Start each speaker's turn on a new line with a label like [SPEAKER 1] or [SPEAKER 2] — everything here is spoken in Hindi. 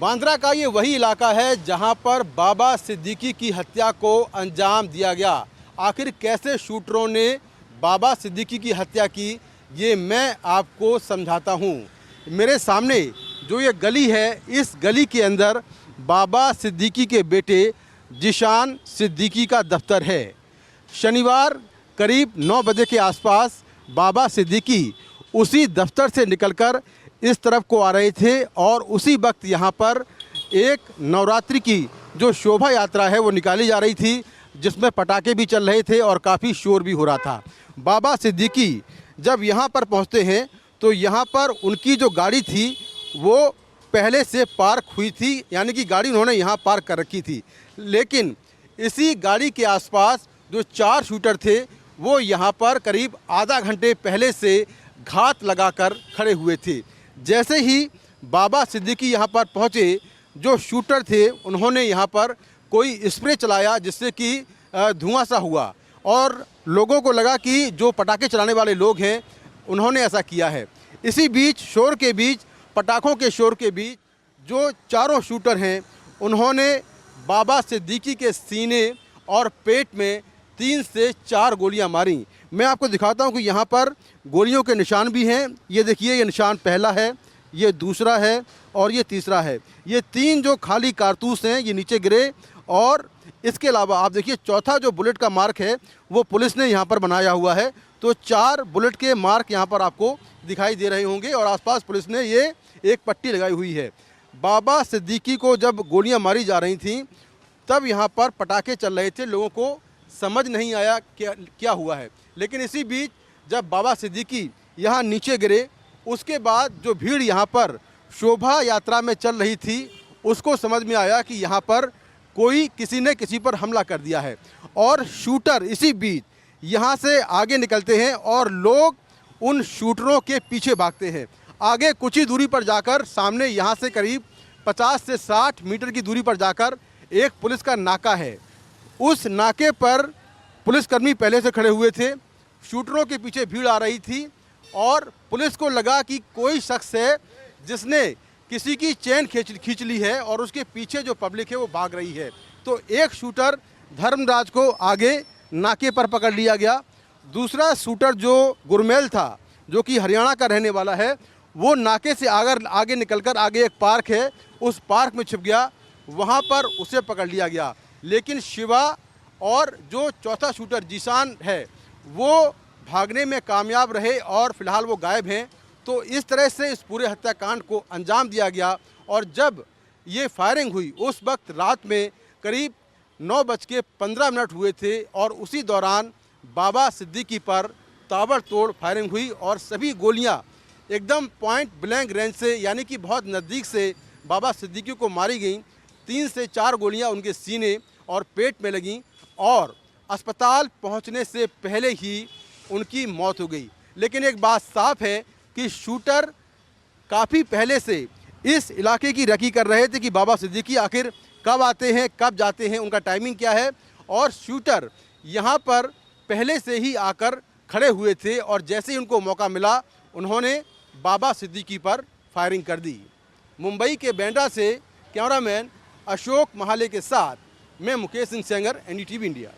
[SPEAKER 1] बांद्रा का ये वही इलाका है जहां पर बाबा सिद्दीकी की हत्या को अंजाम दिया गया। आखिर कैसे शूटरों ने बाबा सिद्दीकी की हत्या की, ये मैं आपको समझाता हूं। मेरे सामने जो ये गली है, इस गली के अंदर बाबा सिद्दीकी के बेटे जिशान सिद्दीकी का दफ्तर है। शनिवार करीब 9 बजे के आसपास बाबा सिद्दीकी उसी दफ्तर से निकलकर इस तरफ को आ रहे थे और उसी वक्त यहाँ पर एक नवरात्रि की जो शोभा यात्रा है वो निकाली जा रही थी, जिसमें पटाखे भी चल रहे थे और काफ़ी शोर भी हो रहा था। बाबा सिद्दीकी जब यहाँ पर पहुँचते हैं तो यहाँ पर उनकी जो गाड़ी थी वो पहले से पार्क हुई थी, यानी कि गाड़ी उन्होंने यहाँ पार्क कर रखी थी। लेकिन इसी गाड़ी के आसपास जो 4 शूटर थे वो यहाँ पर करीब आधा घंटे पहले से घात लगाकर खड़े हुए थे। जैसे ही बाबा सिद्दीकी यहाँ पर पहुँचे, जो शूटर थे उन्होंने यहाँ पर कोई स्प्रे चलाया जिससे कि धुआं सा हुआ और लोगों को लगा कि जो पटाखे चलाने वाले लोग हैं उन्होंने ऐसा किया है। इसी बीच शोर के बीच, पटाखों के शोर के बीच जो चारों शूटर हैं उन्होंने बाबा सिद्दीकी के सीने और पेट में 3 से 4 गोलियां मारी। मैं आपको दिखाता हूं कि यहाँ पर गोलियों के निशान भी हैं। ये देखिए, ये निशान पहला है, ये दूसरा है और ये तीसरा है। ये 3 जो खाली कारतूस हैं ये नीचे गिरे और इसके अलावा आप देखिए चौथा जो बुलेट का मार्क है वो पुलिस ने यहाँ पर बनाया हुआ है। तो 4 बुलेट के मार्क यहाँ पर आपको दिखाई दे रहे होंगे और आसपास पुलिस ने ये एक पट्टी लगाई हुई है। बाबा सिद्दीकी को जब गोलियाँ मारी जा रही थीं तब यहाँ पर पटाखे चल रहे थे, लोगों को समझ नहीं आया क्या हुआ है। लेकिन इसी बीच जब बाबा सिद्दीकी यहाँ नीचे गिरे, उसके बाद जो भीड़ यहाँ पर शोभा यात्रा में चल रही थी उसको समझ में आया कि यहाँ पर किसी ने किसी पर हमला कर दिया है और शूटर इसी बीच यहाँ से आगे निकलते हैं और लोग उन शूटरों के पीछे भागते हैं। आगे कुछ ही दूरी पर जाकर सामने यहाँ से करीब 50 से 60 मीटर की दूरी पर जाकर एक पुलिस का नाका है। उस नाके पर पुलिसकर्मी पहले से खड़े हुए थे। शूटरों के पीछे भीड़ आ रही थी और पुलिस को लगा कि कोई शख्स है जिसने किसी की चेन खींच ली है और उसके पीछे जो पब्लिक है वो भाग रही है। तो एक शूटर धर्मराज को आगे नाके पर पकड़ लिया गया। दूसरा शूटर जो गुरमेल था, जो कि हरियाणा का रहने वाला है, वो नाके से आगे निकलकर आगे एक पार्क है, उस पार्क में छिप गया, वहाँ पर उसे पकड़ लिया गया। लेकिन शिवा और जो चौथा शूटर जिशान है वो भागने में कामयाब रहे और फिलहाल वो गायब हैं। तो इस तरह से इस पूरे हत्याकांड को अंजाम दिया गया और जब ये फायरिंग हुई उस वक्त रात में करीब 9:15 हुए थे और उसी दौरान बाबा सिद्दीकी पर ताबड़तोड़ फायरिंग हुई और सभी गोलियां एकदम पॉइंट ब्लैंक रेंज से, यानी कि बहुत नज़दीक से बाबा सिद्दीकी को मारी गईं। 3 से 4 गोलियां उनके सीने और पेट में लगीं और अस्पताल पहुंचने से पहले ही उनकी मौत हो गई। लेकिन एक बात साफ है कि शूटर काफ़ी पहले से इस इलाके की रेकी कर रहे थे कि बाबा सिद्दीकी आखिर कब आते हैं, कब जाते हैं, उनका टाइमिंग क्या है। और शूटर यहाँ पर पहले से ही आकर खड़े हुए थे और जैसे ही उनको मौका मिला उन्होंने बाबा सिद्दीकी पर फायरिंग कर दी। मुंबई के बांद्रा से कैमरामैन अशोक महाले के साथ मैं मुकेश सिंह सेंगर, NDTV इंडिया।